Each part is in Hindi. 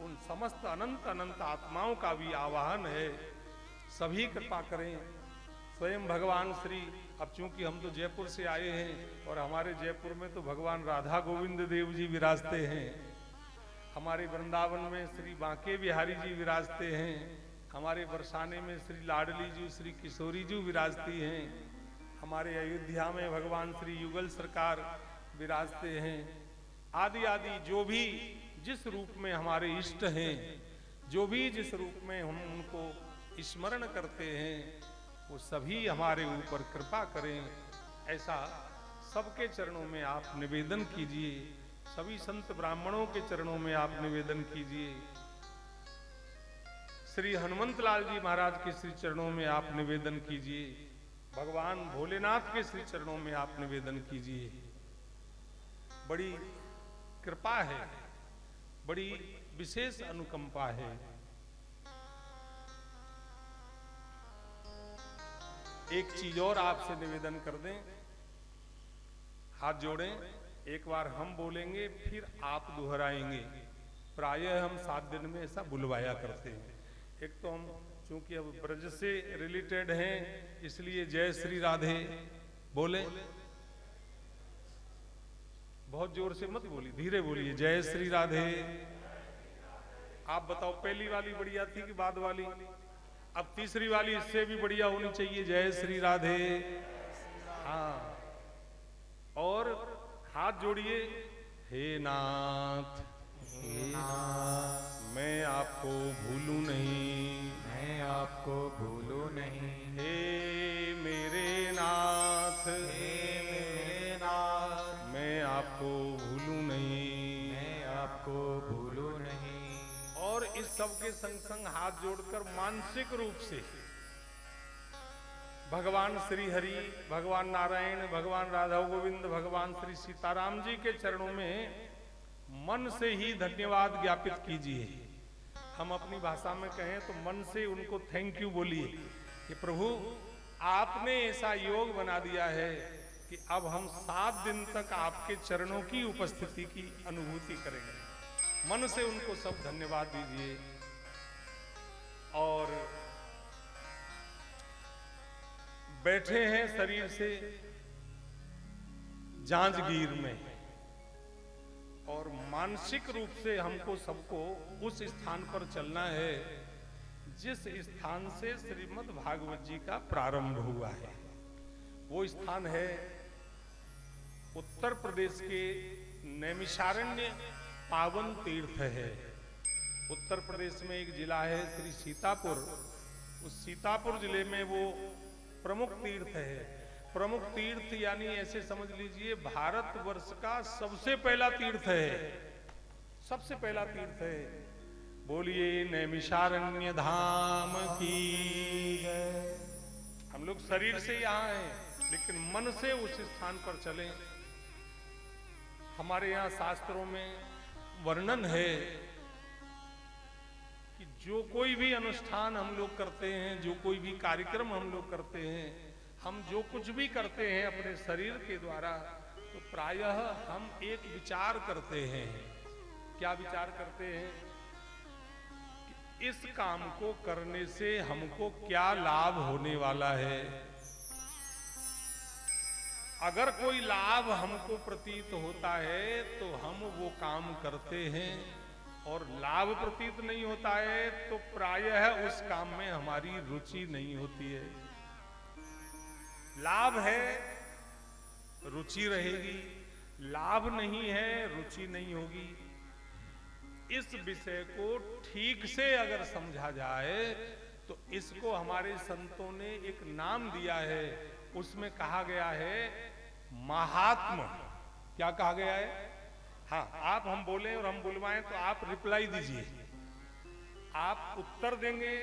उन समस्त अनंत अनंत आत्माओं का भी आवाहन है, सभी कृपा करें। स्वयं भगवान श्री, अब चूंकि हम तो जयपुर से आए हैं और हमारे जयपुर में तो भगवान राधा गोविंद देव जी विराजते हैं, हमारे वृंदावन में श्री बांके बिहारी जी विराजते हैं, हमारे बरसाने में श्री लाडली जी श्री किशोरी जी विराजती हैं, हमारे अयोध्या में भगवान श्री युगल सरकार विराजते हैं, आदि आदि जो भी जिस रूप में हमारे इष्ट हैं, जो भी जिस रूप में हम उनको स्मरण करते हैं, वो सभी हमारे ऊपर कृपा करें, ऐसा सबके चरणों में आप निवेदन कीजिए। सभी संत ब्राह्मणों के चरणों में आप निवेदन कीजिए। श्री हनुमंत लाल जी महाराज के श्री चरणों में आप निवेदन कीजिए। भगवान भोलेनाथ के श्री चरणों में आप निवेदन कीजिए। बड़ी कृपा है, बड़ी विशेष अनुकंपा है। एक चीज और आपसे निवेदन कर दें, हाथ जोड़ें, एक बार हम बोलेंगे फिर आप दोहराएंगे। प्रायः हम 7 दिन में ऐसा बुलवाया करते हैं। एक तो हम चूंकि अब ब्रज से रिलेटेड हैं, इसलिए जय श्री राधे बोले, बहुत जोर से मत बोलिए, धीरे बोलिए, जय श्री राधे। आप बताओ पहली वाली बढ़िया थी कि बाद वाली? अब तीसरी वाली इससे भी बढ़िया होनी चाहिए, जय श्री राधे। हाँ, और हाथ जोड़िए, हे नाथ, हे नाथ, मैं आपको भूलूं नहीं, मैं आपको भूलूं नहीं। हे मेरे नाथ, हे मेरे नाथ, मैं आपको भूलूं नहीं, मैं आपको भूलूं नहीं। और इस सब के संग संग हाथ जोड़कर मानसिक रूप से भगवान श्री हरि, भगवान नारायण, भगवान राधा गोविंद, भगवान श्री सीताराम जी के चरणों में मन से ही धन्यवाद ज्ञापित कीजिए। हम अपनी भाषा में कहें तो मन से उनको थैंक यू बोलिए कि प्रभु आपने ऐसा योग बना दिया है कि अब हम 7 दिन तक आपके चरणों की उपस्थिति की अनुभूति करेंगे। मन से उनको सब धन्यवाद दीजिए। और बैठे हैं शरीर से जांजगीर में, और मानसिक रूप से हमको सबको उस स्थान पर चलना है जिस स्थान से श्रीमद् भागवत जी का प्रारंभ हुआ है। वो स्थान है उत्तर प्रदेश के नैमिषारण्य पावन तीर्थ है। उत्तर प्रदेश में एक जिला है श्री सीतापुर, उस सीतापुर जिले में वो प्रमुख तीर्थ है। प्रमुख तीर्थ यानी ऐसे समझ लीजिए भारतवर्ष का सबसे पहला तीर्थ है, सबसे पहला तीर्थ है। बोलिए नैमिषारण्य धाम की। हम लोग शरीर से यहाँ हैं लेकिन मन से उस स्थान पर चलें। हमारे यहाँ शास्त्रों में वर्णन है कि जो कोई भी अनुष्ठान हम लोग करते हैं, जो कोई भी कार्यक्रम हम लोग करते हैं, हम जो कुछ भी करते हैं अपने शरीर के द्वारा, तो प्रायः हम एक विचार करते हैं। क्या विचार करते हैं? कि इस काम को करने से हमको क्या लाभ होने वाला है। अगर कोई लाभ हमको प्रतीत होता है तो हम वो काम करते हैं, और लाभ प्रतीत नहीं होता है तो प्रायः उस काम में हमारी रुचि नहीं होती है। लाभ है रुचि रहेगी, लाभ नहीं है रुचि नहीं होगी। इस विषय को ठीक से अगर समझा जाए तो इसको हमारे संतों ने एक नाम दिया है। उसमें कहा गया है महात्म। क्या कहा गया है? हाँ, आप हम बोलें और हम बुलवाएं तो आप रिप्लाई दीजिए। आप उत्तर देंगे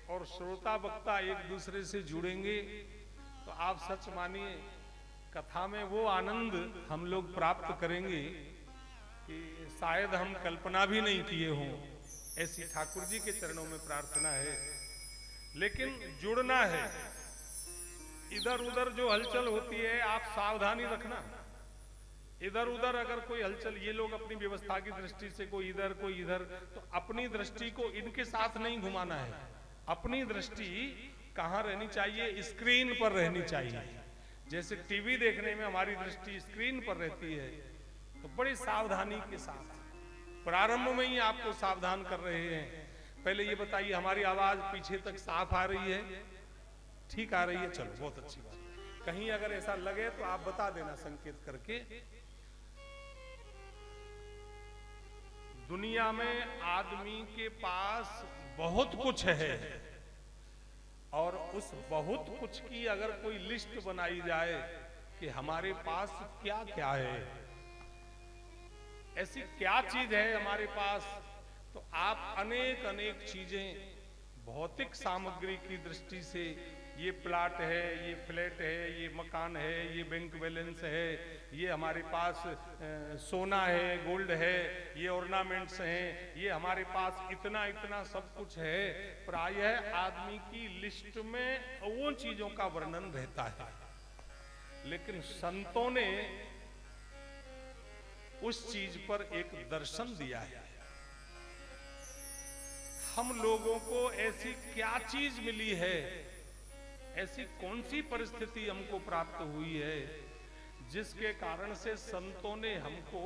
और श्रोता वक्ता एक दूसरे से जुड़ेंगे तो आप सच मानिए कथा में वो आनंद हम लोग प्राप्त करेंगे कि शायद हम कल्पना भी नहीं किए हों। ऐसी ठाकुर जी के चरणों में प्रार्थना है। लेकिन जुड़ना है। इधर उधर जो हलचल होती है आप सावधानी रखना। इधर उधर अगर कोई हलचल, ये लोग अपनी व्यवस्था की दृष्टि से कोई इधर, तो अपनी दृष्टि को इनके साथ नहीं घुमाना है। अपनी दृष्टि कहाँ रहनी चाहिए? स्क्रीन पर रहनी चाहिए। जैसे टीवी देखने में हमारी दृष्टि स्क्रीन पर रहती है, तो बड़ी सावधानी के साथ प्रारंभ में ही आपको सावधान कर रहे हैं। पहले ये बताइए, हमारी आवाज पीछे तक साफ आ रही है? ठीक आ रही है? चलो, बहुत अच्छी बात। कहीं अगर ऐसा लगे तो आप बता देना संकेत करके। दुनिया में आदमी के पास बहुत कुछ है, और उस बहुत कुछ की अगर कोई लिस्ट बनाई जाए कि हमारे पास क्या क्या है, ऐसी क्या चीज है हमारे पास, तो आप अनेक अनेक चीजें भौतिक सामग्री की दृष्टि से, ये प्लाट है, ये फ्लैट है, ये मकान है, ये बैंक बैलेंस है, ये हमारे पास सोना है, गोल्ड है, ये ऑर्नामेंट्स हैं, ये हमारे पास इतना इतना सब कुछ है। प्रायः आदमी की लिस्ट में वो चीजों का वर्णन रहता है, लेकिन संतों ने उस चीज पर एक दर्शन दिया है। हम लोगों को ऐसी क्या चीज मिली है, ऐसी कौन सी परिस्थिति हमको प्राप्त हुई है, जिसके कारण से संतों ने हमको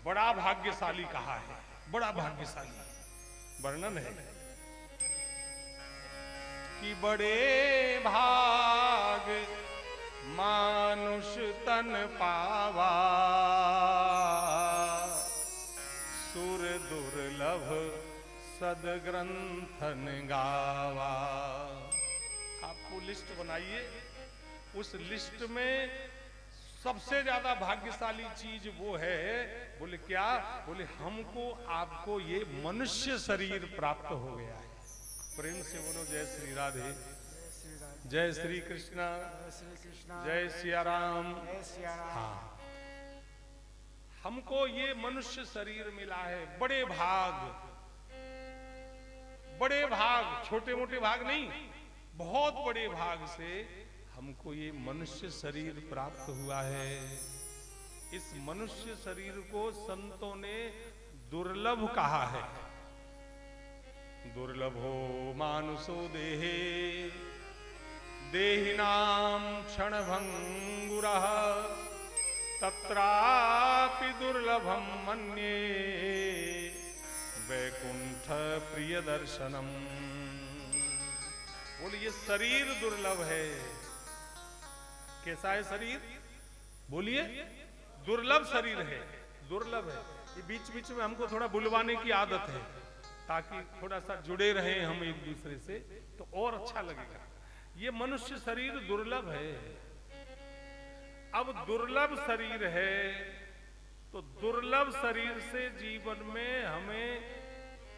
बड़ा भाग्यशाली कहा है। बड़ा भाग्यशाली वर्णन है कि बड़े भाग मानुष तन पावा, सुर दुर्लभ सदग्रंथन गावा। आपको लिस्ट बनाइए, उस लिस्ट में सबसे ज्यादा भाग्यशाली चीज वो है। बोले क्या? बोले हमको आपको ये मनुष्य शरीर प्राप्त हो गया है। प्रेम से बोलो जय श्री राधे, जय श्री कृष्णा, जय सिया राम। हाँ, हमको ये मनुष्य शरीर मिला है। बड़े भाग, बड़े भाग, छोटे मोटे भाग नहीं, बहुत बड़े भाग से हमको ये मनुष्य शरीर प्राप्त हुआ है। इस मनुष्य शरीर को संतों ने दुर्लभ कहा है। दुर्लभो मानुषो देहे, देहिनाम क्षणभंगुरः, तत्रापि दुर्लभम मन्ये वैकुंठ प्रिय दर्शनम। बोले ये शरीर दुर्लभ है। कैसा है शरीर? बोलिए, दुर्लभ शरीर है, दुर्लभ है। ये बीच बीच में हमको थोड़ा बुलवाने की आदत है, ताकि थोड़ा सा जुड़े रहे हम एक दूसरे से, तो और अच्छा लगेगा। ये मनुष्य शरीर दुर्लभ है। अब दुर्लभ शरीर है, तो दुर्लभ शरीर से जीवन में हमें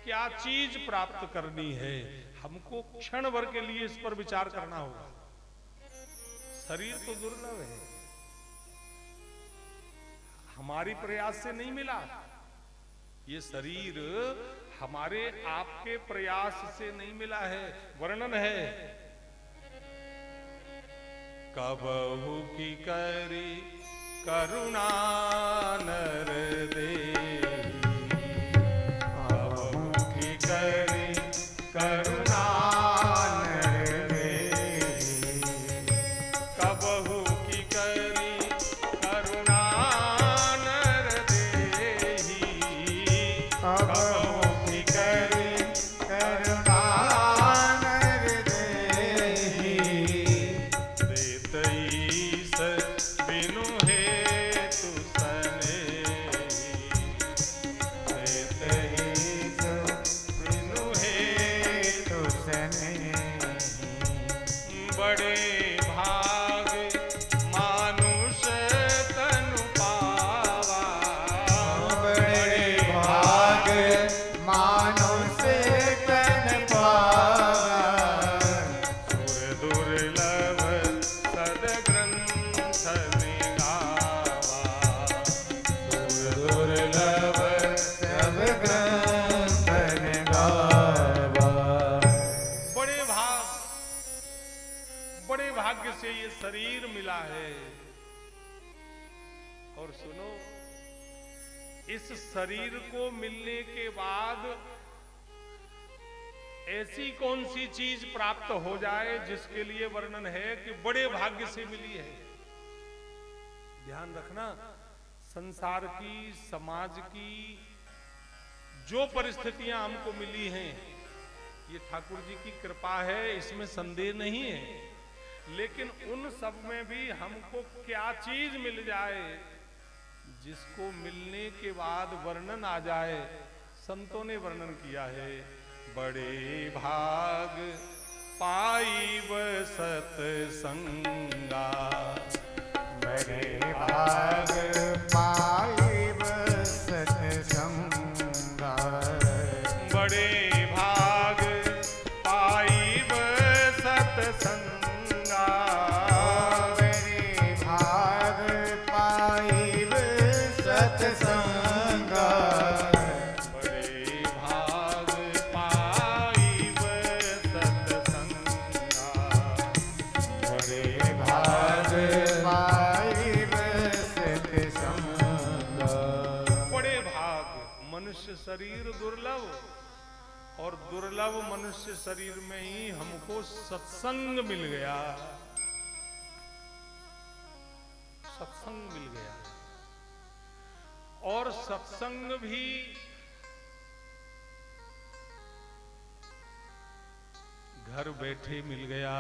क्या चीज प्राप्त करनी है, हमको क्षण भर के लिए इस पर विचार करना होगा। शरीर तो दुर्लभ है, हमारी प्रयास से नहीं मिला। ये शरीर हमारे आपके प्रयास से नहीं मिला है। वर्णन है, कबहु की करी करुणा नर देहि, कबहु की करी करुणा नर देहि, कबहु की करी करुणा नर देहि, कबहु की करी करुणा नर देहि, देतईस बिनु हेतु सनेहि, देतईस बिनु हेतु सनेहि। बड़े भाग मानुष तनु पावा, बड़े भाग मानुष तन पावा, सुर दुर्लभ सदग्रंथ गावा, सुर दुर्लभ सब ग्रंथन गावा। बड़े भाग, बड़े भाग्य से ये शरीर मिला है। और सुनो, इस शरीर को मिलने के बाद ऐसी कौन सी चीज प्राप्त हो जाए जिसके लिए वर्णन है कि बड़े भाग्य से मिली है। ध्यान रखना, संसार की, समाज की जो परिस्थितियां हमको मिली हैं, ये ठाकुर जी की कृपा है, इसमें संदेह नहीं है। लेकिन उन सब में भी हमको क्या चीज मिल जाए जिसको मिलने के बाद वर्णन आ जाए। संतों ने वर्णन किया है, बड़े भाग पाइब सतसंगा, बड़े भाग पाइब सतसंगा, बड़े भाग पाइब सतसंगा, बड़े भाग पाइब सतसंगा, बड़े भाग पाइब सतसंगा, बड़े भाग पाइब सतसंगा। बड़े भाग, मनुष्य शरीर दुर्लभ, और दुर्लभ मनुष्य शरीर में ही हमको सत्संग मिल गया, सत्संग मिल गया। और सत्संग भी घर बैठे मिल गया।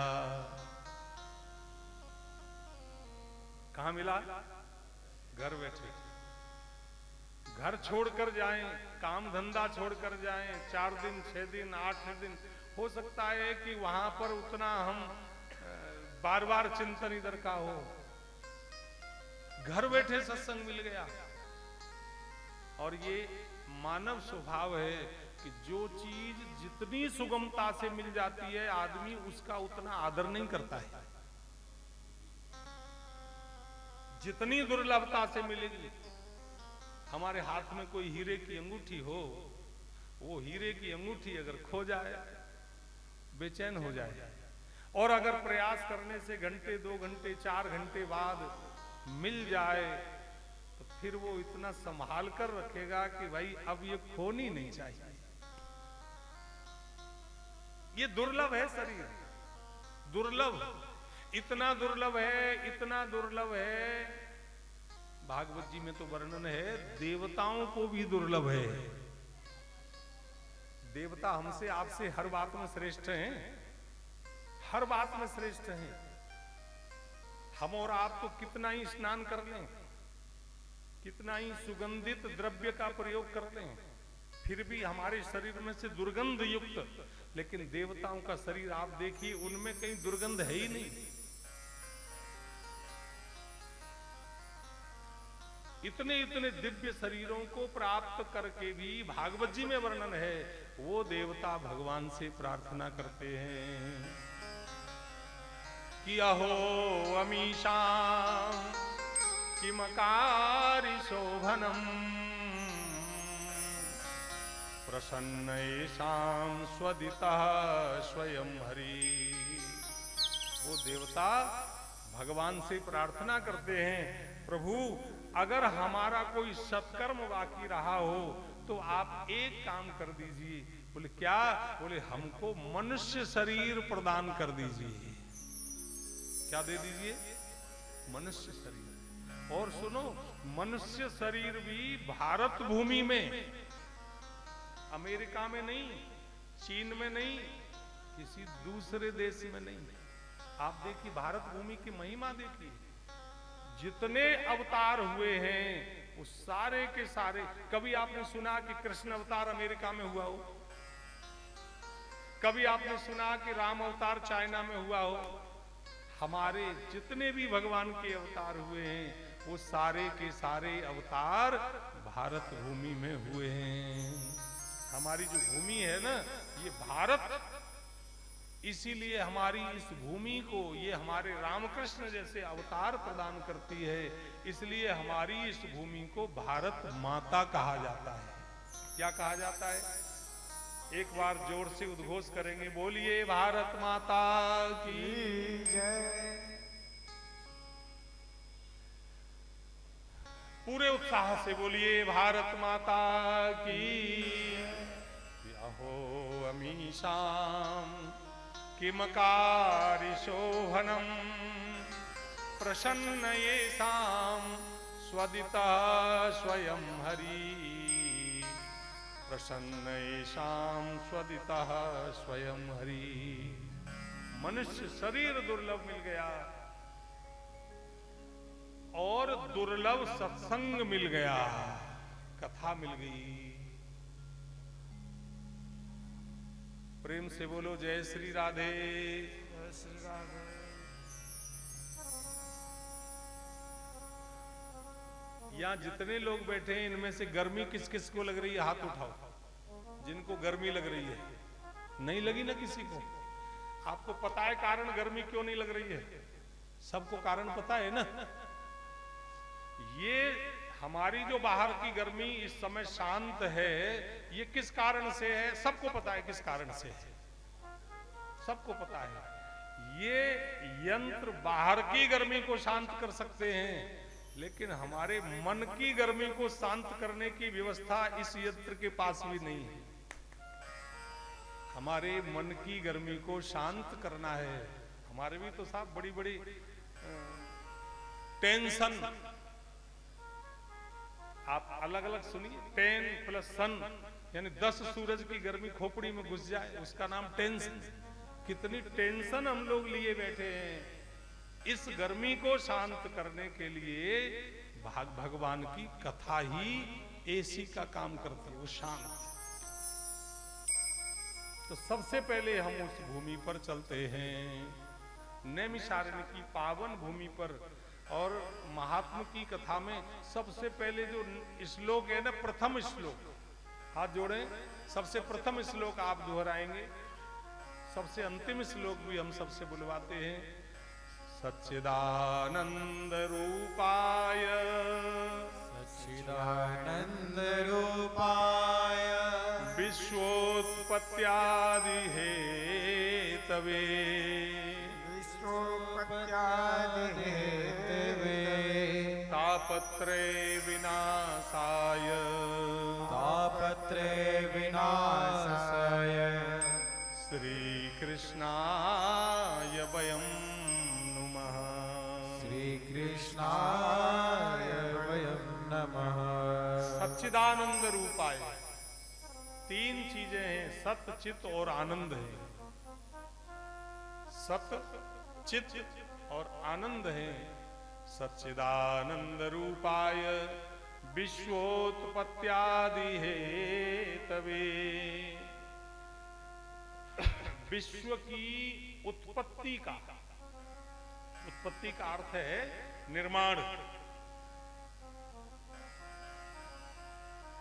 कहां मिला? घर बैठे। घर छोड़कर जाएं, काम धंधा छोड़कर जाएं, 4 दिन, 6 दिन, 8 दिन, हो सकता है कि वहां पर उतना हम बार बार चिंतन इधर का हो। घर बैठे सत्संग मिल गया। और ये मानव स्वभाव है कि जो चीज जितनी सुगमता से मिल जाती है, आदमी उसका उतना आदर नहीं करता है। जितनी दुर्लभता से मिलेगी, हमारे हाथ में कोई हीरे की अंगूठी हो, वो हीरे की अंगूठी अगर खो जाए बेचैन हो जाए, और अगर प्रयास करने से घंटे, 2 घंटे, 4 घंटे बाद मिल जाए तो फिर वो इतना संभाल कर रखेगा कि भाई अब ये खोनी नहीं चाहिए। ये दुर्लभ है शरीर, दुर्लभ, इतना दुर्लभ है, इतना दुर्लभ है। भागवत जी में तो वर्णन है, देवताओं को भी दुर्लभ है। देवता हमसे, आपसे हर बात में श्रेष्ठ हैं, हर बात में श्रेष्ठ हैं। हम और आप तो कितना ही स्नान कर लें, कितना ही सुगंधित द्रव्य का प्रयोग कर लें, फिर भी हमारे शरीर में से दुर्गंध युक्त। लेकिन देवताओं का शरीर आप देखिए, उनमें कहीं दुर्गंध है ही नहीं। इतने इतने दिव्य शरीरों को प्राप्त करके भी भागवत जी में वर्णन है, वो देवता भगवान से प्रार्थना करते हैं कि अहो अमीशां किमकारि शोभनम प्रसन्नेषां स्वदितः स्वयं हरि। वो देवता भगवान से प्रार्थना करते हैं, प्रभु अगर हमारा कोई सत्कर्म बाकी रहा हो तो आप एक काम कर दीजिए। बोले क्या? बोले हमको मनुष्य शरीर प्रदान कर दीजिए। क्या दे दीजिए? मनुष्य शरीर। और सुनो, मनुष्य शरीर भी भारत भूमि में, अमेरिका में नहीं, चीन में नहीं, किसी दूसरे देश में नहीं। आप देखिए भारत भूमि की महिमा देखिए, जितने अवतार हुए हैं वो सारे के सारे। कभी आपने सुना कि कृष्ण अवतार अमेरिका में हुआ हो? कभी आपने सुना कि राम अवतार चाइना में हुआ हो? हमारे जितने भी भगवान के अवतार हुए हैं वो सारे के सारे अवतार भारत भूमि में हुए हैं। हमारी जो भूमि है ना, ये भारत, इसीलिए हमारी इस भूमि को ये हमारे रामकृष्ण जैसे अवतार प्रदान करती है। इसलिए हमारी इस भूमि को भारत माता कहा जाता है। क्या कहा जाता है? एक बार जोर से उद्घोष करेंगे, बोलिए भारत माता की जय। पूरे उत्साह से बोलिए भारत माता की। अहो अमीशाम किमकारिशोभनम प्रसन्न येषां स्वदिता स्वयं हरि। प्रसन्न येषां स्वदिता स्वयं हरि। मनुष्य शरीर दुर्लभ मिल गया और दुर्लभ सत्संग मिल गया, कथा मिल गई। प्रेम से बोलो जय श्री राधे। जय श्री राधे। यहाँ जितने लोग बैठे हैं इनमें से गर्मी किस किस को लग रही है, हाथ उठाओ। जिनको गर्मी लग रही है, नहीं लगी ना किसी को? आपको पता है कारण गर्मी क्यों नहीं लग रही है? सबको कारण पता है ना? ये हमारी जो बाहर की गर्मी इस समय शांत है, ये किस कारण से है? सबको पता है किस कारण से है, सबको पता है। ये यंत्र बाहर की गर्मी को शांत कर सकते हैं, लेकिन हमारे मन की गर्मी को शांत करने की व्यवस्था इस यंत्र के पास भी नहीं है। हमारे मन की गर्मी को शांत करना है। हमारे भी तो साहब बड़ी बड़ी टेंशन, आप अलग अलग सुनिए, 10 + सन यानी 10 सूरज की गर्मी खोपड़ी में घुस जाए, उसका नाम टेंशन। कितनी टेंशन हम लोग लिए बैठे हैं। इस गर्मी को शांत करने के लिए भगवान की कथा ही एसी का काम करती है, वो शांत। तो सबसे पहले हम उस भूमि पर चलते हैं, नैमिषारण्य की पावन भूमि पर। और महात्मा की कथा में सबसे पहले जो श्लोक है ना, प्रथम श्लोक, हाथ जोड़ें, सबसे प्रथम श्लोक आप दोहराएंगे, सबसे अंतिम श्लोक भी हम सबसे बुलवाते हैं। सच्चिदानंद रूपाय सच्चिदानंद रूपाय विश्वोत्पत्त्यादि हेतवे विश्वोत्पत्त्यादि हेतवे तापत्रे विनाशाय तापत्रे विनाशाय श्री कृष्णाय वयं नुमः। श्री कृष्णाय वयं नमः। सच्चिदानंद रूपाय, 3 चीजें हैं, सत, चित और आनंद है। सत, चित और आनंद है। सच्चिदानंद रूपाय विश्वोत्पत्त्यादि हेतवे। विश्व की उत्पत्ति का अर्थ है निर्माण।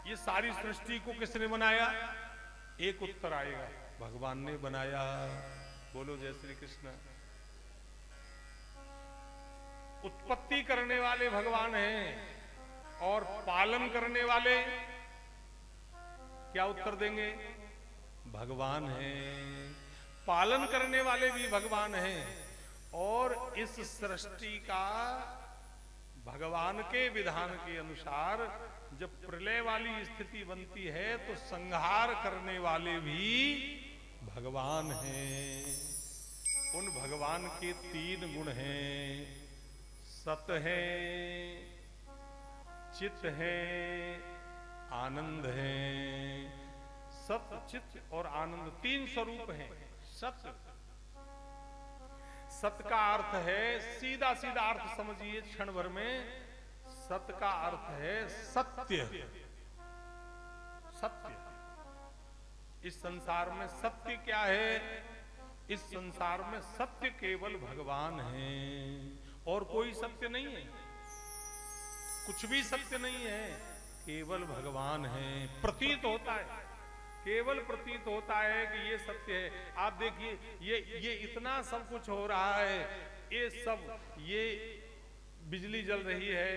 ये सारी सृष्टि को किसने बनाया? एक उत्तर आएगा, भगवान ने बनाया। बोलो जय श्री कृष्ण। उत्पत्ति करने वाले भगवान हैं और पालन करने वाले क्या उत्तर देंगे? भगवान हैं। पालन करने वाले भी भगवान हैं। और इस सृष्टि का भगवान के विधान के अनुसार जब प्रलय वाली स्थिति बनती है तो संहार करने वाले भी भगवान हैं। उन भगवान के 3 गुण हैं, सत है, चित है, आनंद है। सत, चित और आनंद 3 स्वरूप हैं। सत का अर्थ है, सीधा सीधा अर्थ समझिए क्षण भर में, सत का अर्थ है सत्य। सत्य। इस संसार में सत्य क्या है? इस संसार में सत्य केवल भगवान है और कोई सत्य नहीं है। कुछ भी सत्य नहीं है, केवल भगवान है। प्रतीत होता है, केवल प्रतीत होता है कि ये सत्य है। आप देखिए ये इतना सब कुछ हो रहा है, ये बिजली जल रही है,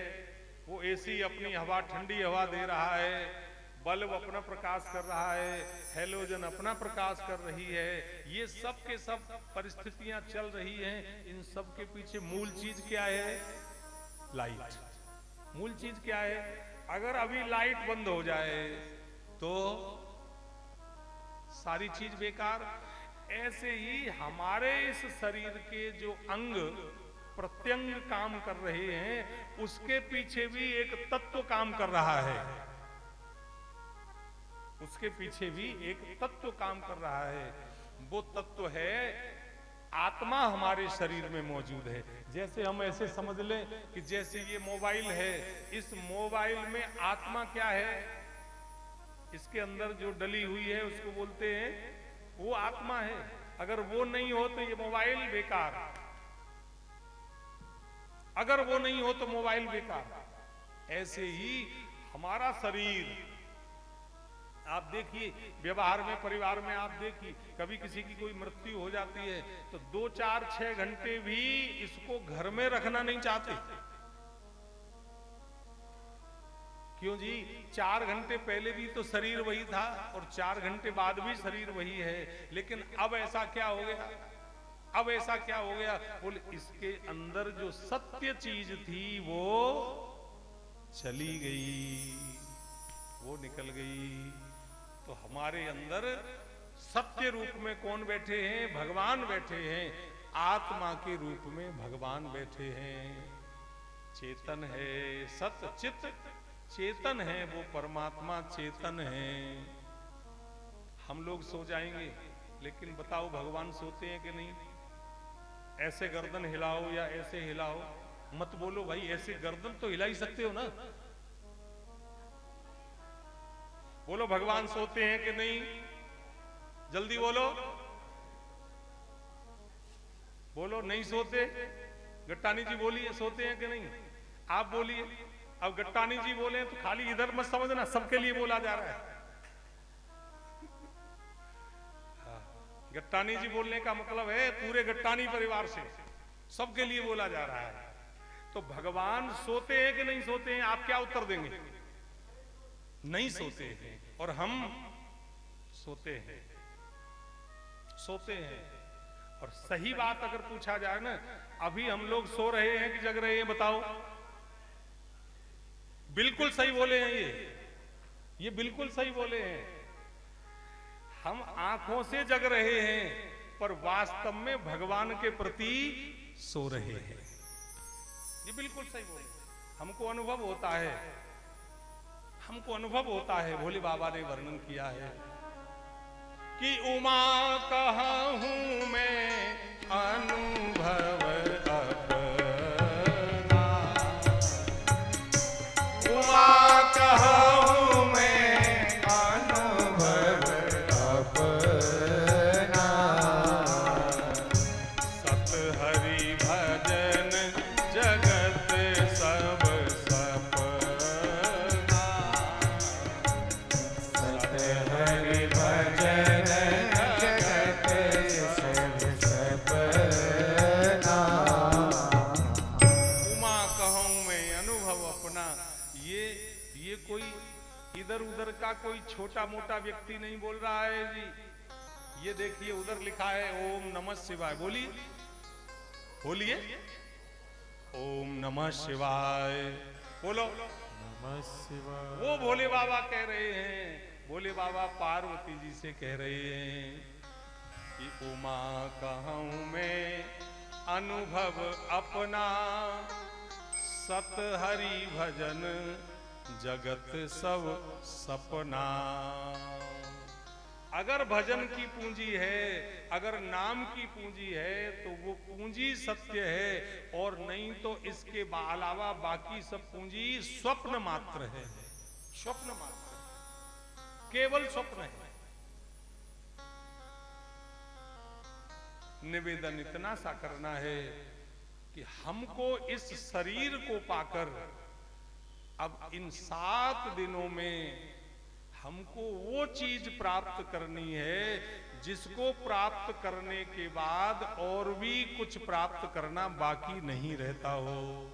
वो एसी अपनी हवा, ठंडी हवा दे रहा है, बल्ब अपना प्रकाश कर रहा है, हैलोजन अपना प्रकाश कर रही है। ये सब के सब परिस्थितियां चल रही हैं। इन सब के पीछे मूल चीज क्या है? लाइट। मूल चीज क्या है? अगर अभी लाइट बंद हो जाए तो सारी चीज बेकार। ऐसे ही हमारे इस शरीर के जो अंग प्रत्यंग काम कर रहे हैं, उसके पीछे भी एक तत्व काम कर रहा है। उसके पीछे भी एक तत्व काम कर रहा है। वो तत्व है आत्मा हमारे शरीर में मौजूद है। जैसे हम ऐसे समझ लें कि जैसे ये मोबाइल है, इस मोबाइल में आत्मा क्या है? इसके अंदर जो डली हुई है उसको बोलते हैं वो आत्मा है। अगर वो नहीं हो तो ये मोबाइल बेकार, अगर वो नहीं हो तो मोबाइल बेकार। ऐसे ही हमारा शरीर, आप देखिए व्यवहार में, परिवार में आप देखिए, कभी किसी की कोई मृत्यु हो जाती है तो 2, 4, 6 घंटे भी इसको घर में रखना नहीं चाहते। क्यों जी? 4 घंटे पहले भी तो शरीर वही था और 4 घंटे बाद भी शरीर वही है। लेकिन अब ऐसा क्या हो गया? अब ऐसा क्या हो गया? बोले इसके अंदर जो सत्य चीज थी वो चली गई, वो निकल गई। तो हमारे अंदर सत्य रूप में कौन बैठे हैं? भगवान बैठे हैं। आत्मा के रूप में भगवान बैठे हैं। चेतन है, सत्य चित्त चेतन है, वो परमात्मा चेतन है। हम लोग सो जाएंगे, लेकिन बताओ भगवान सोते हैं कि नहीं? ऐसे गर्दन हिलाओ या ऐसे हिलाओ, मत बोलो भाई, ऐसे गर्दन तो हिला ही सकते हो ना। बोलो भगवान सोते हैं कि नहीं? जल्दी बोलो, बोलो नहीं सोते। गट्टानी जी बोलिए, सोते हैं कि नहीं? आप बोलिए। अब गट्टानी जी बोले तो खाली इधर मत समझना, सबके लिए बोला जा रहा है। गट्टानी जी बोलने का मतलब है पूरे गट्टानी परिवार से, सबके लिए बोला जा रहा है। तो भगवान सोते हैं कि नहीं सोते हैं? आप क्या उत्तर देंगे? नहीं सोते हैं। और हम सोते हैं, सोते हैं। और सही बात अगर पूछा जाए ना, अभी हम लोग सो रहे हैं कि जग रहे हैं? बताओ। बिल्कुल सही बोले हैं ये बिल्कुल सही बोले हैं। हम आंखों से जग रहे हैं पर वास्तव में भगवान के प्रति सो रहे हैं। ये बिल्कुल सही बोले। हमको अनुभव होता है, हमको अनुभव होता है। भोले बाबा ने वर्णन किया है कि उमा कहाँ हूं मैं अनुभव अपना, उमा कहाँ हूं मैं अनुभव अपना, सत हरि भजन जगत सब सपना, सत हरि भजन जगत सब सपना। उमा कहूं मैं अनुभव अपना। ये कोई इधर उधर का कोई छोटा मोटा व्यक्ति नहीं बोल रहा है जी। ये देखिए उधर लिखा है ओम नमः शिवाय। बोलिए, बोलिए ओम नमः शिवाय। बोलो नमः शिवाय। वो भोले बाबा कह रहे हैं, भोले बाबा पार्वती जी से कह रहे हैं कि उमा कहूं मैं अनुभव अपना, सत हरि भजन जगत सब सपना। अगर भजन की पूंजी है, अगर नाम की पूंजी है तो वो पूंजी सत्य है, और नहीं तो इसके अलावा बाकी सब पूंजी स्वप्न मात्र है। स्वप्न मात्र, केवल स्वप्न है। निवेदन इतना सा करना है कि हमको इस शरीर को पाकर अब इन 7 दिनों में हमको वो चीज प्राप्त करनी है जिसको प्राप्त करने के बाद और भी कुछ प्राप्त करना बाकी नहीं रहता हो।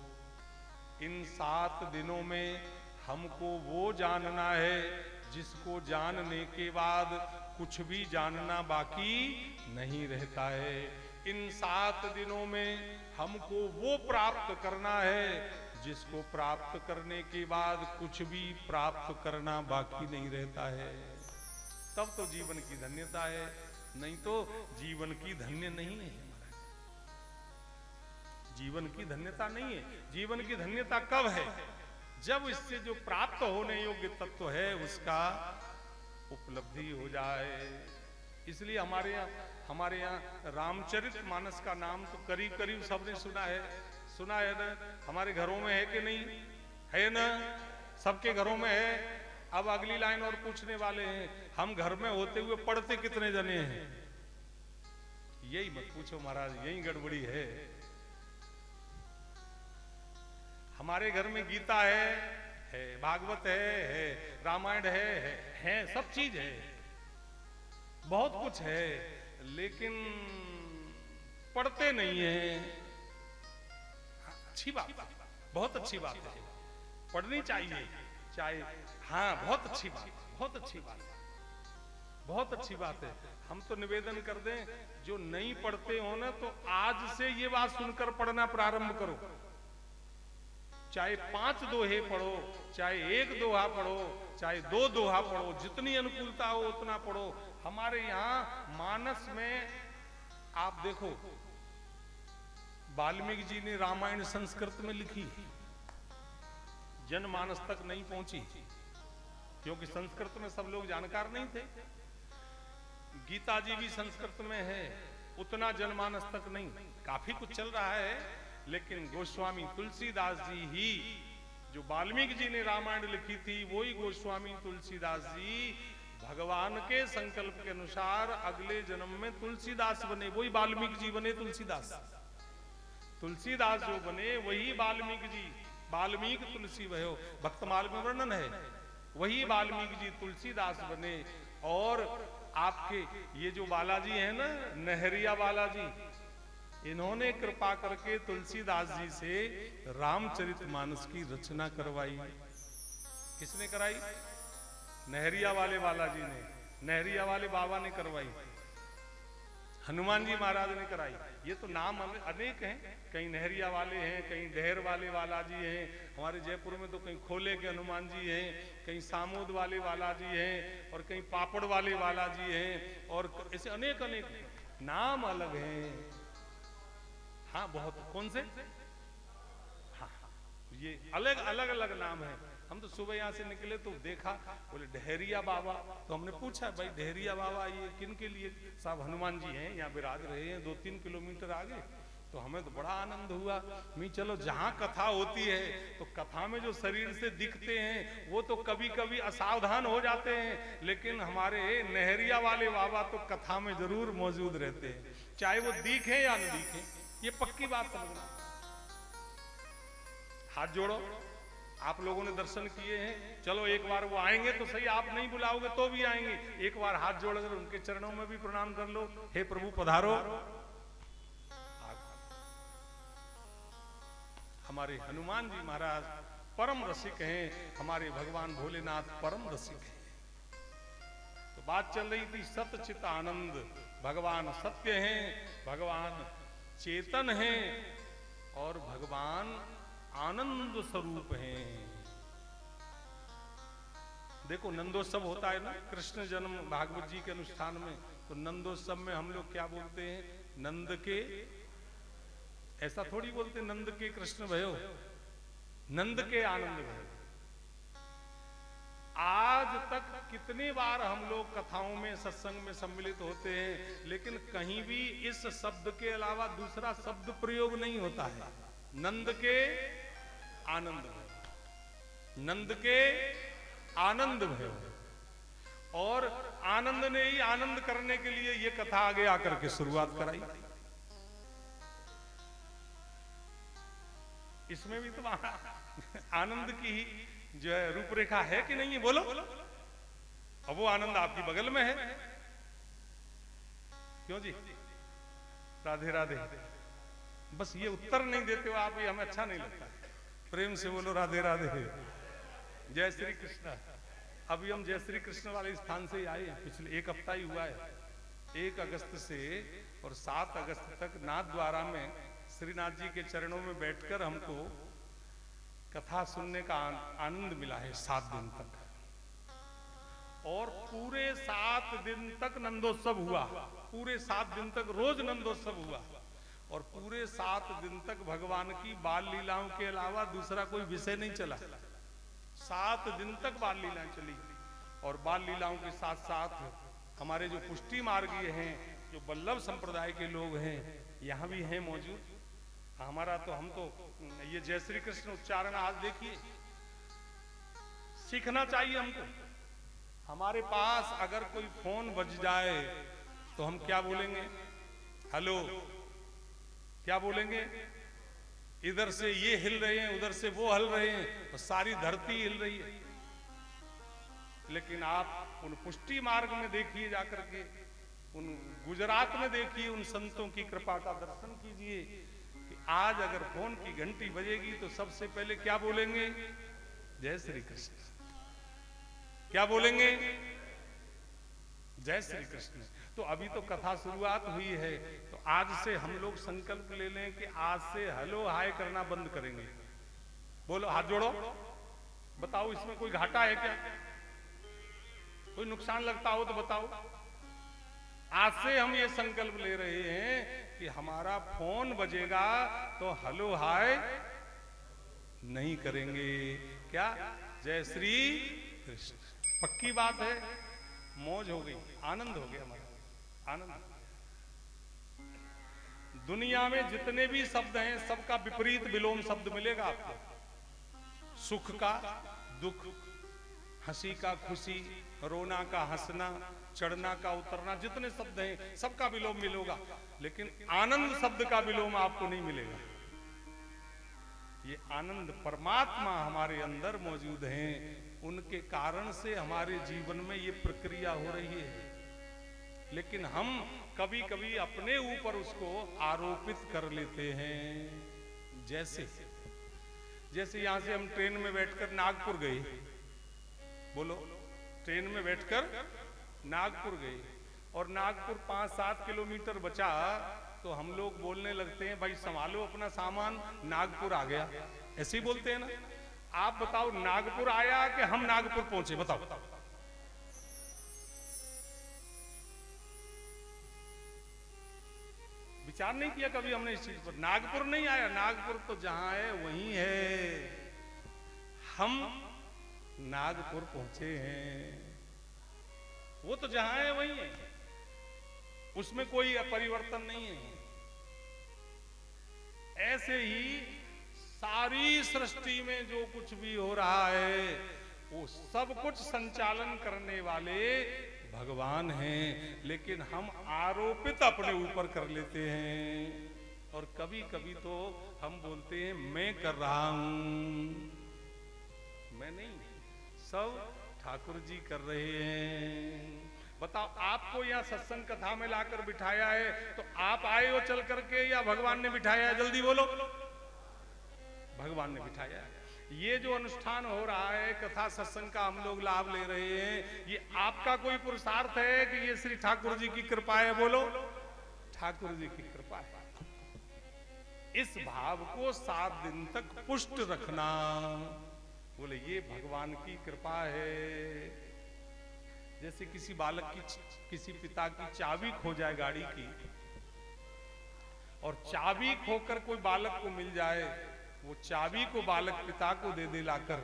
इन 7 दिनों में हमको वो जानना है जिसको जानने के बाद कुछ भी जानना बाकी नहीं रहता है। इन 7 दिनों में हमको वो प्राप्त करना है जिसको प्राप्त करने के बाद कुछ भी प्राप्त करना बाकी नहीं रहता है, तब तो जीवन की धन्यता है, नहीं तो जीवन की धन्य नहीं है। जीवन की धन्यता नहीं है। जीवन की धन्यता कब है? जब इससे जो प्राप्त होने योग्य तत्व है उसका उपलब्धि हो जाए। इसलिए हमारे यहाँ रामचरित मानस का नाम तो करीब करीब सबने सुना है ना? हमारे घरों में है कि नहीं है ना? सबके घरों में है। अब अगली लाइन और पूछने वाले हैं, हम घर में होते हुए पढ़ते कितने जने हैं? यही मत पूछो महाराज, यही गड़बड़ी है। हमारे घर में गीता है, भागवत है, रामायण है, सब चीज है, बहुत कुछ है, लेकिन पढ़ते नहीं है। अच्छी बात, बहुत अच्छी बात है, पढ़नी चाहिए, चाहे हाँ, बहुत अच्छी बात, बहुत अच्छी बात, बहुत अच्छी बात है। हम तो निवेदन कर दें, जो नहीं पढ़ते हो ना, तो आज से ये बात सुनकर पढ़ना प्रारंभ करो। चाहे 5 दोहे पढ़ो, चाहे 1 दोहा पढ़ो, चाहे 2 दोहा पढ़ो, जितनी अनुकूलता हो उतना पढ़ो। हमारे यहाँ मानस में आप देखो, वाल्मीकि जी ने रामायण संस्कृत में लिखी, जनमानस तक नहीं पहुंची, क्योंकि संस्कृत में सब लोग जानकार नहीं थे। गीता जी भी संस्कृत में है, उतना जनमानस तक नहीं, काफी कुछ चल रहा है, लेकिन गोस्वामी तुलसीदास जी ही, जो वाल्मीकि जी ने रामायण लिखी थी, वही गोस्वामी तुलसीदास जी भगवान के संकल्प के अनुसार अगले जन्म में तुलसीदास बने, वही वाल्मीकि जी बने तुलसीदास। तुलसीदास जो बने वही वाल्मीकि जी, वाल्मीकि तुलसी भयो, भक्तमाल में वर्णन है, वही वाल्मीकि जी तुलसीदास बने। और आपके ये जो बालाजी है ना, नहरिया बालाजी, इन्होंने कृपा करके तुलसीदास जी से रामचरितमानस की रचना करवाई। किसने कराई? नहरिया वाले बालाजी ने, नहरिया वाले बाबा ने करवाई, हनुमान जी महाराज ने कराई। ये तो नाम अनेक हैं, कहीं नहरिया वाले हैं, कहीं ढेर वाले बालाजी हैं, हमारे जयपुर में तो कहीं खोले के हनुमान जी हैं, कहीं सामोद वाले बालाजी हैं, और कहीं पापड़ वाले बालाजी हैं, और ऐसे अनेक अनेक नाम अलग हैं। हाँ, बहुत। कौन से? हाँ, ये अलग अलग नाम है। हम तो सुबह यहाँ से निकले तो देखा, बोले डहरिया बाबा, तो हमने पूछा, भाई डहरिया बाबा ये किन के लिए? साहब हनुमान जी हैं, यहाँ विराज रहे हैं 2-3 किलोमीटर आगे। तो हमें तो बड़ा आनंद हुआ। मैं चलो, जहाँ कथा होती है तो कथा में जो शरीर से दिखते हैं वो तो कभी कभी असावधान हो जाते हैं, लेकिन हमारे नहरिया वाले बाबा तो कथा में जरूर मौजूद रहते हैं, चाहे वो दिखे या न दिखे। ये पक्की बात समझना। हाथ जोड़ो, आप लोगों ने दर्शन किए हैं, चलो एक बार वो आएंगे तो सही, आप नहीं बुलाओगे तो भी आएंगे, एक बार हाथ जोड़कर उनके चरणों में भी प्रणाम कर लो। हे प्रभु पधारो। हमारे हनुमान जी महाराज परम रसिक हैं, हमारे भगवान भोलेनाथ परम रसिक हैं। तो बात चल रही थी सतचित आनंद, भगवान सत्य हैं, भगवान चेतन हैं, और भगवान आनंद स्वरूप हैं। देखो, नंदोत्सव होता है ना कृष्ण जन्म भागवत जी के अनुष्ठान में, तो नंदोत्सव में हम लोग क्या बोलते हैं? नंद के, ऐसा थोड़ी बोलते नंद के कृष्ण भयो, नंद के आनंद भयो। आज तक कितनी बार हम लोग कथाओं में, सत्संग में सम्मिलित होते हैं, लेकिन कहीं भी इस शब्द के अलावा दूसरा शब्द प्रयोग नहीं होता है। नंद के आनंद भयो, नंद के आनंद भयो, और आनंद ने ही आनंद करने के लिए ये कथा आगे आकर के शुरुआत कराई। इसमें भी तो आनंद की ही जो है रूपरेखा है कि नहीं है? बोलो। अब वो आनंद आपकी बगल में है। क्यों जी? राधे राधे। बस ये उत्तर नहीं देते हो आप, ये हमें अच्छा नहीं लगता। प्रेम से बोलो राधे राधे, जय श्री कृष्ण। अभी हम जय श्री कृष्ण वाले स्थान से ही आए, पिछले 1 हफ्ता ही हुआ है। 1 अगस्त से और 7 अगस्त तक नाथ द्वारा में श्रीनाथ जी के चरणों में बैठकर हमको कथा सुनने का आनंद मिला है 7 दिन तक, और पूरे 7 दिन तक नंदोत्सव हुआ। पूरे 7 दिन तक रोज नंदोत्सव हुआ, और पूरे 7 दिन तक भगवान की बाल लीलाओं के अलावा दूसरा कोई विषय नहीं चला। 7 दिन तक बाल लीलाएं चली, और बाल लीलाओं के साथ साथ हमारे जो पुष्टि मार्गीय हैं, जो वल्लभ संप्रदाय के लोग हैं, यहाँ भी हैं मौजूद। हमारा तो हम तो ये जय श्री कृष्ण उच्चारण आज देखिए, सीखना चाहिए हमको। हमारे पास अगर कोई फोन बज जाए तो हम क्या बोलेंगे? हेलो, क्या बोलेंगे? इधर से ये हिल रहे हैं, उधर से वो हिल रहे हैं, तो सारी धरती हिल रही है। लेकिन आप उन पुष्टि मार्ग में देखिए, जाकर के उन गुजरात में देखिए, उन संतों की कृपा का दर्शन कीजिए कि आज अगर फोन की घंटी बजेगी तो सबसे पहले क्या बोलेंगे? जय श्री कृष्ण। क्या बोलेंगे? जय श्री कृष्ण। तो अभी तो कथा शुरुआत हुई है, तो आज से हम लोग संकल्प ले लें कि आज से हेलो हाय करना बंद करेंगे। बोलो, हाथ जोड़ो, बताओ इसमें कोई घाटा है क्या? कोई नुकसान लगता हो तो बताओ। आज से हम ये संकल्प ले रहे हैं कि हमारा फोन बजेगा तो हेलो हाय नहीं करेंगे। क्या? जय श्री कृष्ण। पक्की बात है, मौज हो गई, आनंद हो गया हमारा, आनंद। दुनिया में जितने भी शब्द हैं सबका विपरीत विलोम शब्द मिलेगा आपको। सुख का दुख, हंसी का खुशी, रोना का हंसना, चढ़ना का उतरना, जितने शब्द हैं सबका विलोम मिलेगा, लेकिन आनंद शब्द का विलोम आपको नहीं मिलेगा। ये आनंद परमात्मा हमारे अंदर मौजूद हैं, उनके कारण से हमारे जीवन में ये प्रक्रिया हो रही है। लेकिन हम कभी कभी अपने ऊपर उसको आरोपित कर लेते हैं। जैसे यहां से हम ट्रेन में बैठकर नागपुर गए, बोलो, ट्रेन में बैठकर नागपुर गए, और नागपुर 5-7 किलोमीटर बचा तो हम लोग बोलने लगते हैं, भाई संभालो अपना सामान, नागपुर आ गया। ऐसे ही बोलते हैं ना। आप बताओ, नागपुर आया कि हम नागपुर पहुंचे? बताओ। विचार नहीं किया कभी हमने इस चीज पर? नागपुर नहीं आया, नागपुर तो जहां है वहीं है। हम नागपुर पहुंचे हैं, वो तो जहां है वहीं है, उसमें कोई परिवर्तन नहीं है। ऐसे ही सारी सृष्टि में जो कुछ भी हो रहा है वो सब कुछ संचालन करने वाले भगवान हैं, लेकिन हम आरोपित अपने ऊपर कर लेते हैं। और कभी कभी तो हम बोलते हैं मैं कर रहा हूं। मैं नहीं, सब ठाकुर जी कर रहे हैं। बताओ, आपको यहाँ सत्संग कथा में लाकर बिठाया है तो आप आए हो चल करके या भगवान ने बिठाया है? जल्दी बोलो। भगवान ने बिठाया है। ये जो अनुष्ठान हो रहा है, कथा सत्संग का हम लोग लाभ ले रहे हैं, ये आपका कोई पुरुषार्थ है कि ये श्री ठाकुर जी की कृपा है? बोलो, ठाकुर जी की कृपा है। इस भाव को 7 दिन तक पुष्ट रखना, बोले ये भगवान की कृपा है। जैसे किसी बालक की, किसी पिता की चाबी खो जाए गाड़ी की, और चाबी खोकर कोई बालक को मिल जाए, वो चाबी को बालक पिता को दे दे लाकर,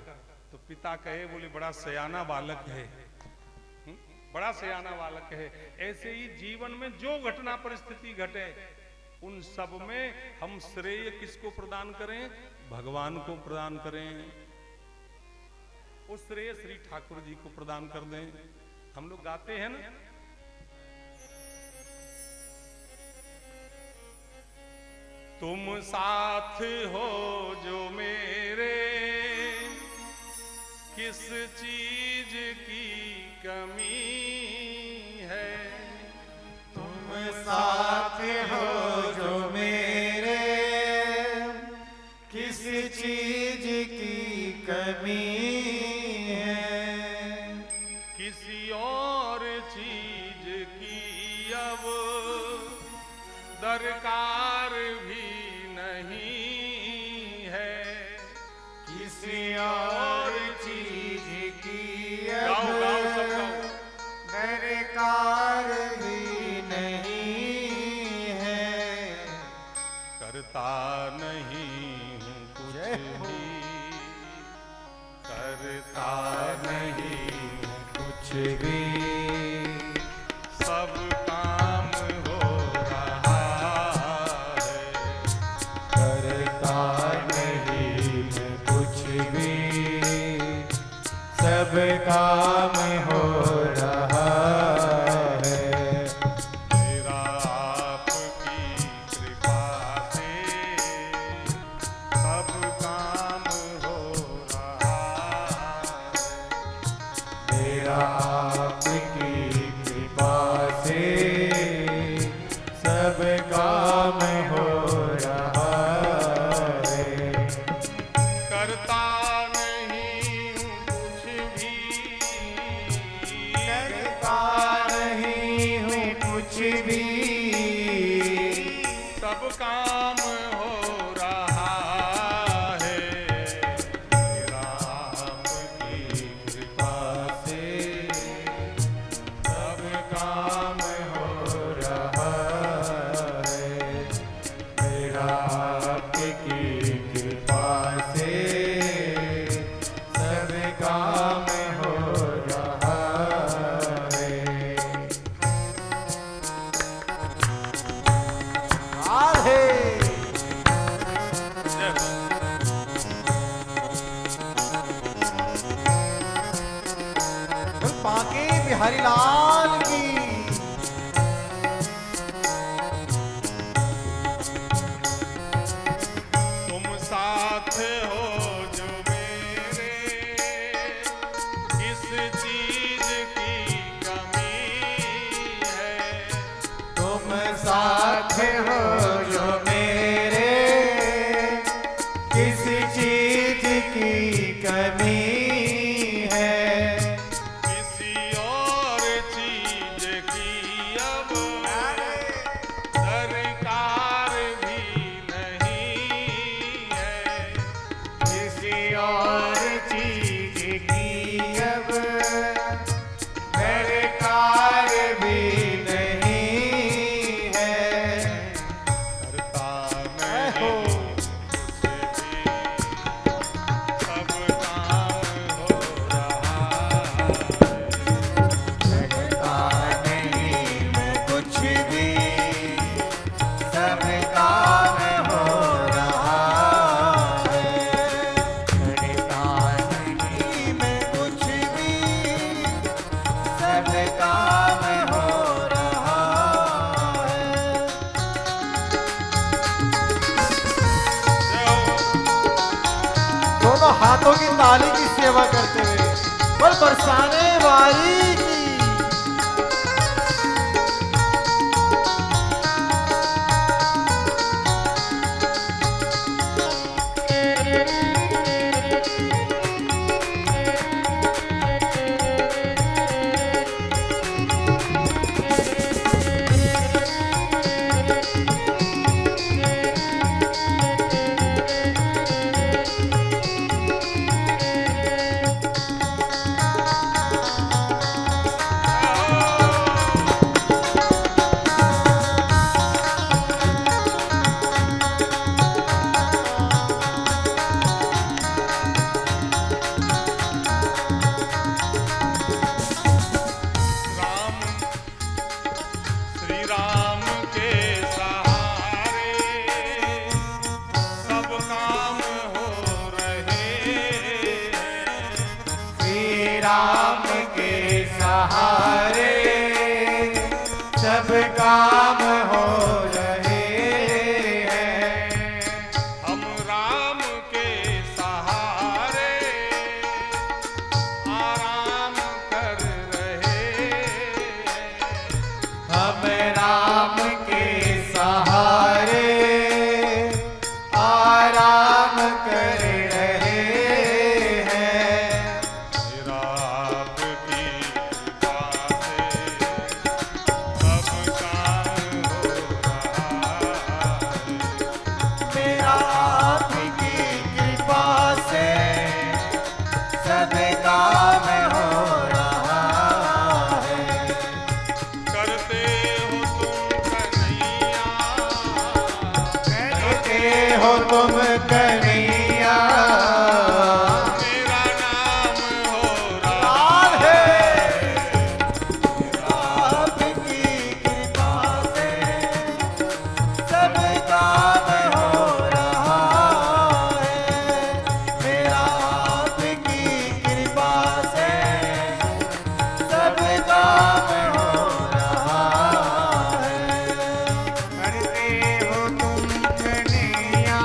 तो पिता कहे, बोले बड़ा सयाना बालक है, बड़ा सयाना बालक है। ऐसे ही जीवन में जो घटना परिस्थिति घटे, उन सब में हम श्रेय किसको प्रदान करें? भगवान को प्रदान करें। उस श्रेय श्री ठाकुर जी को प्रदान कर दें। हम लोग गाते हैं ना, तुम साथ हो जो मेरे, किस चीज की कमी है। तुम साथ हो जो मेरे, किस चीज की कमी है। किसी और चीज की अब दरकार भी नहीं है। किसी किसी और चीज की गाओ अब गाओ सब गाओ। दरकार ही नहीं है। करता नहीं हूँ कुछ जय हो। भी, करता नहीं हूँ कुछ भी सब काम हो रहा है। करता नहीं मैं कुछ भी, सब काम हो रहा है। मेरा आपकी कृपा से सब काम हो रहा है। मेरा आपकी कृपा से सब काम हो रहा है। करता नहीं हूँ कुछ भी, करता नहीं हूँ कुछ भी, सब काम हो रहा है। मेरा आपकी कृपा से सब काम हो रहा है। मेरा आपकी कृपा से सब काम हो रहा है। राधे बांके बिहारी लाल की। तुम साथ हो जो मेरे, किस चीज की कमी है। तुम साथ हो जो मेरे, किस चीज की कमी है। किसी और चीज की अब दरकार भी नहीं है। किसी और चीज की अब दरकार भी नहीं है। करता नहीं कुछ भी, सब काम हो रहा है। करता नहीं मैं कुछ भी, सब काम हो रहा है। करता नहीं मैं कुछ भी, सब काम हो रहा है। दोनों हाथों की ताली की सेवा करते हुए बल बरसाने वाली की। कन्हैया मेरा नाम हो राधे। आपकी कृपा से सब काम हो रहा है। मेरा आपकी कृपा से सब काम हो रहा है। करते हो तुम कन्हैया,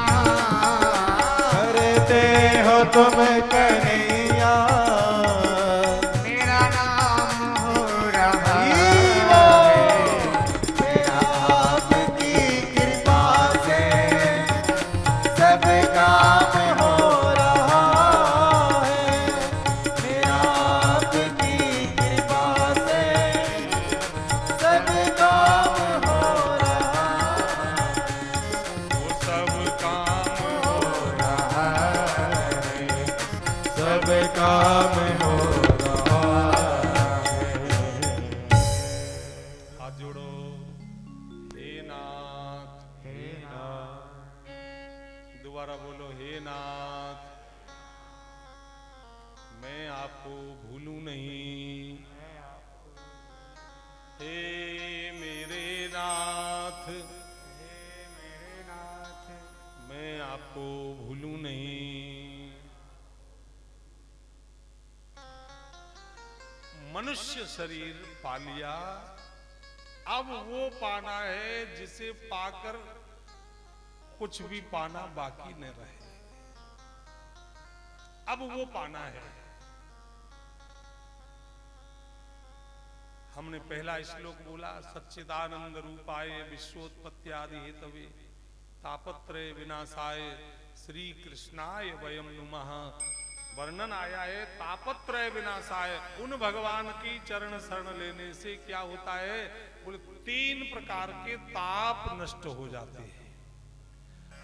करते हो तुम कन्हैया मेरा नाम हो रहा जीवो। है। मेरा आपकी कृपा से सब काम हो रहा है। मेरा आपकी कृपा से सब काम हो रहा वो सब काम हो है। सब काम हो रहा है। हाथ जोड़ो। हे नाथ, हे नाथ, दोबारा बोलो, हे नाथ मैं आपको भूलूं नहीं। हे मेरे नाथ मैं आपको भूलूं नहीं। मनुष्य शरीर पा लिया, अब वो पाना है जिसे पाकर कुछ भी पाना बाकी न रहे। अब वो पाना है। हमने पहला श्लोक बोला, सच्चिदानंद रूपाय विश्वोत्पत्त्यादि हेतवे तापत्रय विनाशाय श्री कृष्णाय वयम नुमः। वर्णन आया है तापत्रय विनाशाय, उन भगवान की चरण शरण लेने से क्या होता है? बोले 3 प्रकार के ताप नष्ट हो जाते हैं।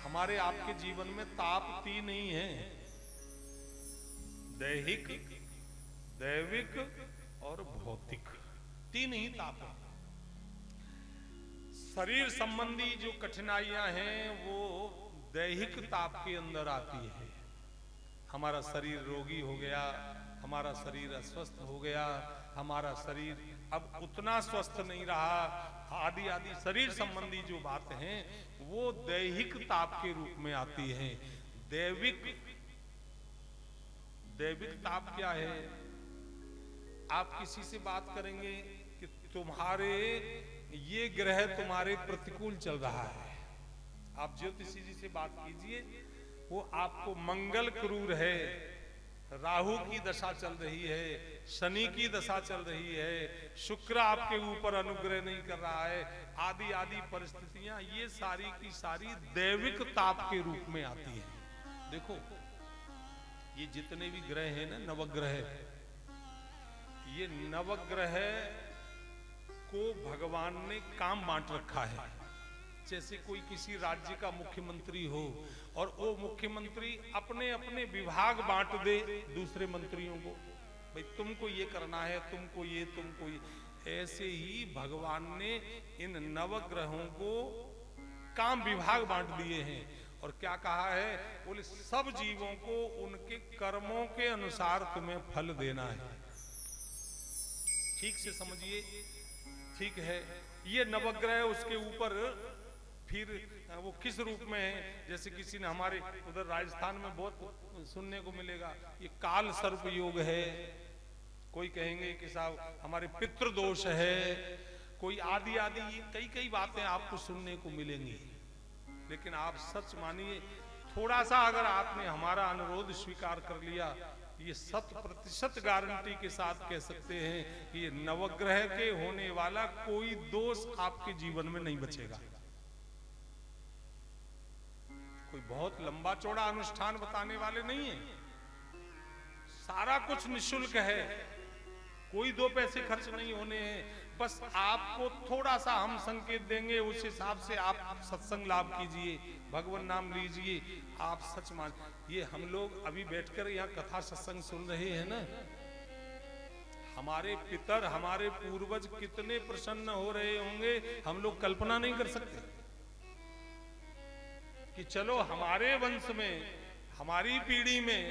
हमारे आपके जीवन में ताप 3 ही हैं, दैहिक, दैविक और भौतिक। 3 ही ताप हैं। शरीर संबंधी जो कठिनाइयां हैं वो दैहिक ताप के अंदर आती है। हमारा शरीर रोगी हो गया, हमारा शरीर अस्वस्थ हो गया, हमारा शरीर अब उतना स्वस्थ नहीं रहा, आदि आदि शरीर संबंधी जो बात हैं वो दैहिक ताप के रूप में आती हैं। दैविक ताप क्या है? आप किसी से बात करेंगे कि तुम्हारे ये ग्रह तुम्हारे प्रतिकूल चल रहा है, आप ज्योतिषी जी से बात कीजिए, वो आपको मंगल क्रूर है, राहु की दशा चल रही है, शनि की दशा चल रही है, शुक्र आपके ऊपर अनुग्रह नहीं कर रहा है, आदि आदि परिस्थितियां ये सारी की सारी दैविक ताप के रूप में आती है। देखो ये जितने भी ग्रह हैं ना, नवग्रह, ये नवग्रह को भगवान ने काम बांट रखा है। जैसे कोई किसी राज्य का मुख्यमंत्री हो और वो मुख्यमंत्री अपने अपने विभाग बांट दे दूसरे मंत्रियों को, भाई तुमको ये करना है, तुमको ये, तुमको ये। ऐसे ही भगवान ने इन नवग्रहों को काम विभाग बांट दिए हैं। और क्या कहा है? बोले सब जीवों को उनके कर्मों के अनुसार तुम्हें फल देना है। ठीक से समझिए, ठीक है? ये नवग्रह उसके ऊपर फिर वो किस रूप में है? जैसे किसी ने हमारे उधर राजस्थान में बहुत सुनने को मिलेगा, ये काल सर्प योग है, कोई कहेंगे कि साहब हमारे पितृदोष है, कोई आदि आदि कई कई बातें आपको सुनने को मिलेंगी। लेकिन आप सच मानिए, थोड़ा सा अगर आपने हमारा अनुरोध स्वीकार कर लिया, ये 100% गारंटी के साथ कह सकते हैं कि ये नवग्रह के होने वाला कोई दोष आपके जीवन में नहीं बचेगा। कोई बहुत लंबा चौड़ा अनुष्ठान बताने वाले नहीं है, सारा कुछ निशुल्क है, कोई 2 पैसे खर्च नहीं होने हैं। बस आपको थोड़ा सा हम संकेत देंगे, उस हिसाब से आप सत्संग लाभ कीजिए, भगवान नाम लीजिए। आप सच मान, ये हम लोग अभी बैठकर यहाँ कथा सत्संग सुन रहे हैं ना, हमारे पितर, हमारे पूर्वज कितने प्रसन्न हो रहे होंगे, हम लोग कल्पना नहीं कर सकते। कि चलो हमारे वंश में, हमारी पीढ़ी में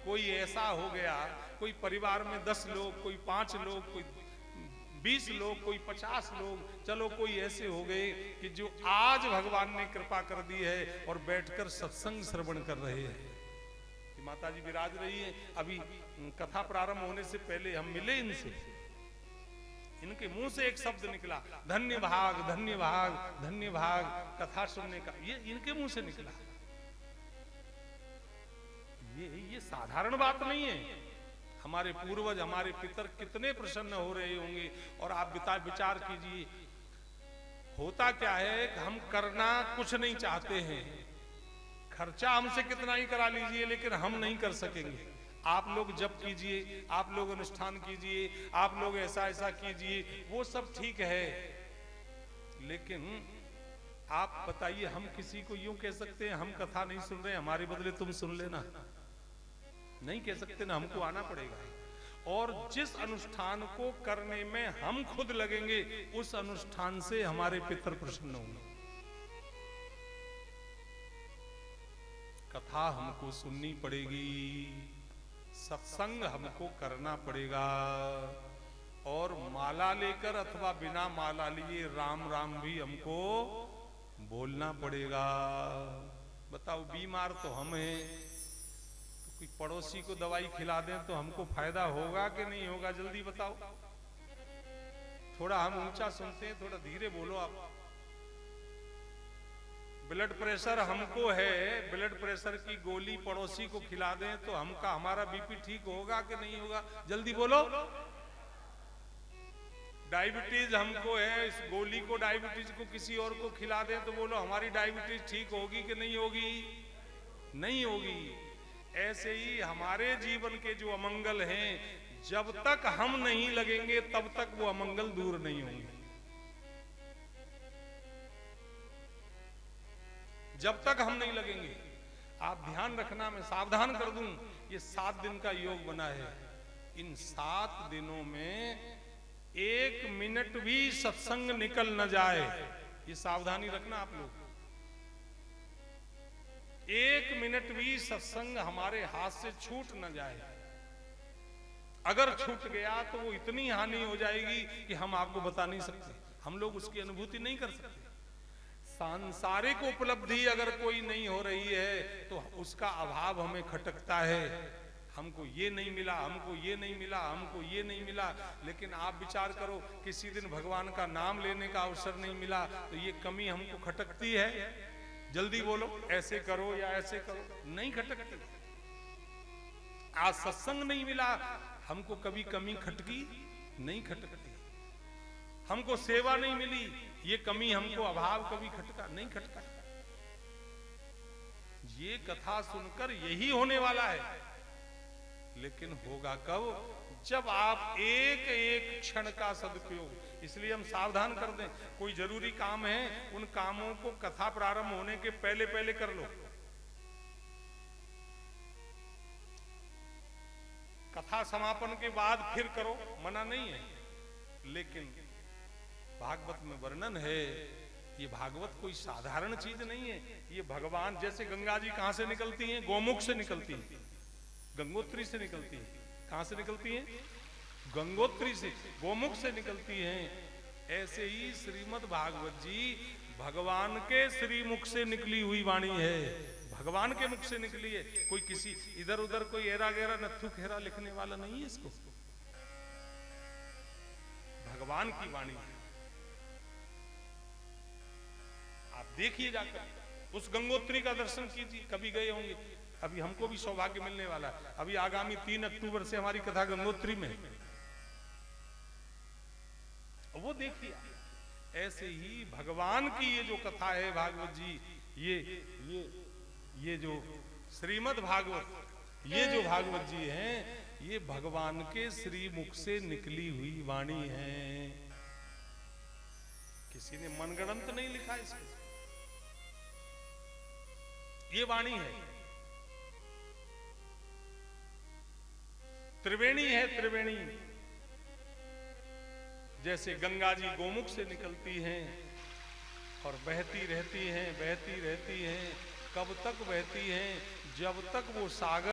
कोई ऐसा हो गया, कोई परिवार में 10 लोग, कोई 5 लोग, कोई 20 लोग, कोई 50 लोग, चलो कोई ऐसे हो गए कि जो आज भगवान ने कृपा कर दी है और बैठकर सत्संग श्रवण कर रहे हैं। कि माता जी विराज रही है, अभी कथा प्रारंभ होने से पहले हम मिले इनसे, इनके मुंह से एक शब्द निकला, धन्य भाग, धन्य भाग, धन्य भाग कथा सुनने का, ये इनके मुंह से निकला। ये साधारण बात नहीं है। हमारे पूर्वज, हमारे पितर कितने प्रसन्न हो रहे होंगे। और आप विचार कीजिए, होता क्या है कि हम करना कुछ नहीं चाहते हैं, खर्चा हमसे कितना ही करा लीजिए, लेकिन हम नहीं कर सकेंगे। आप लोग जप कीजिए, आप लोग अनुष्ठान कीजिए, आप लोग ऐसा ऐसा कीजिए, वो सब ठीक है, लेकिन आप बताइए, हम किसी को यूं कह सकते हैं हम कथा नहीं सुन रहे, हमारे बदले तुम सुन लेना? नहीं कह सकते ना, हमको आना पड़ेगा। और जिस अनुष्ठान को करने में हम खुद लगेंगे, उस अनुष्ठान से हमारे पितर प्रसन्न होंगे। कथा हमको सुननी पड़ेगी, सत्संग हमको करना पड़ेगा, और माला लेकर अथवा बिना माला लिए राम राम भी हमको बोलना पड़ेगा। बताओ, बीमार तो हम हैं, तो कोई पड़ोसी को दवाई खिला दें तो हमको फायदा होगा कि नहीं होगा? जल्दी बताओ। थोड़ा हम ऊंचा सुनते हैं, थोड़ा धीरे बोलो आप। ब्लड प्रेशर हमको है, ब्लड प्रेशर की गोली पड़ोसी को खिला दें तो हमारा बीपी ठीक होगा कि नहीं होगा? जल्दी बोलो। डायबिटीज हमको है, इस गोली को, डायबिटीज को किसी और को खिला दें तो बोलो हमारी डायबिटीज ठीक होगी कि नहीं होगी? नहीं होगी। ऐसे ही हमारे जीवन के जो अमंगल हैं, जब तक हम नहीं लगेंगे तब तक वो अमंगल दूर नहीं होंगे। जब तक हम नहीं लगेंगे। आप ध्यान रखना, मैं सावधान कर दूं, ये 7 दिन का योग बना है। इन 7 दिनों में 1 मिनट भी सत्संग निकल न जाए, ये सावधानी रखना आप लोग। 1 मिनट भी सत्संग हमारे हाथ से छूट न जाए। अगर छूट गया तो वो इतनी हानि हो जाएगी कि हम आपको बता नहीं सकते, हम लोग उसकी अनुभूति नहीं कर सकते। सांसारिक उपलब्धि अगर कोई नहीं हो रही है तो उसका अभाव हमें खटकता है। हमको ये नहीं मिला, हमको ये नहीं मिला, हमको ये नहीं मिला। लेकिन आप विचार करो, किसी दिन भगवान का नाम लेने का अवसर नहीं मिला तो ये कमी हमको खटकती है? जल्दी बोलो, ऐसे करो या ऐसे करो, नहीं खटकती। आज सत्संग नहीं मिला, हमको कभी कमी खटकी? नहीं खटकती। हमको सेवा नहीं मिली, ये कमी, हमको अभाव कभी खटका? नहीं खटका। ये कथा सुनकर यही होने वाला है। लेकिन होगा कब? जब आप एक एक क्षण का सदुपयोग। इसलिए हम सावधान कर दें, कोई जरूरी काम है, उन कामों को कथा प्रारंभ होने के पहले पहले कर लो। कथा समापन के बाद फिर करो, मना नहीं है। लेकिन भागवत में वर्णन है, ये भागवत कोई साधारण चीज नहीं है। ये भगवान, जैसे गंगा जी कहां से निकलती हैं? गोमुख से निकलती हैं, गंगोत्री से निकलती है। कहां से निकलती हैं? गंगोत्री से, गोमुख से निकलती हैं। ऐसे ही श्रीमद् भागवत जी भगवान के श्रीमुख से निकली हुई वाणी है, भगवान के मुख से निकली है। कोई किसी इधर उधर कोई एरा गेरा नत्थु खेरा लिखने वाला नहीं है इसको, भगवान की वाणी है। आप देखिए जाकर, उस गंगोत्री का दर्शन कीजिए, कभी गए होंगे, अभी हमको भी सौभाग्य मिलने वाला है। अभी आगामी 3 अक्टूबर से हमारी कथा गंगोत्री में, वो देखिए। ऐसे ही भगवान की ये जो कथा है भागवत जी, ये जो श्रीमद् भागवत, ये जो भागवत जी हैं, ये भगवान के श्री मुख से निकली हुई वाणी है। किसी ने मनगढ़ंत नहीं लिखा इसको, ये वाणी है। त्रिवेणी है, त्रिवेणी। जैसे गंगा जी गोमुख से निकलती हैं और बहती रहती हैं, बहती रहती हैं, कब तक बहती हैं? जब तक वो सागर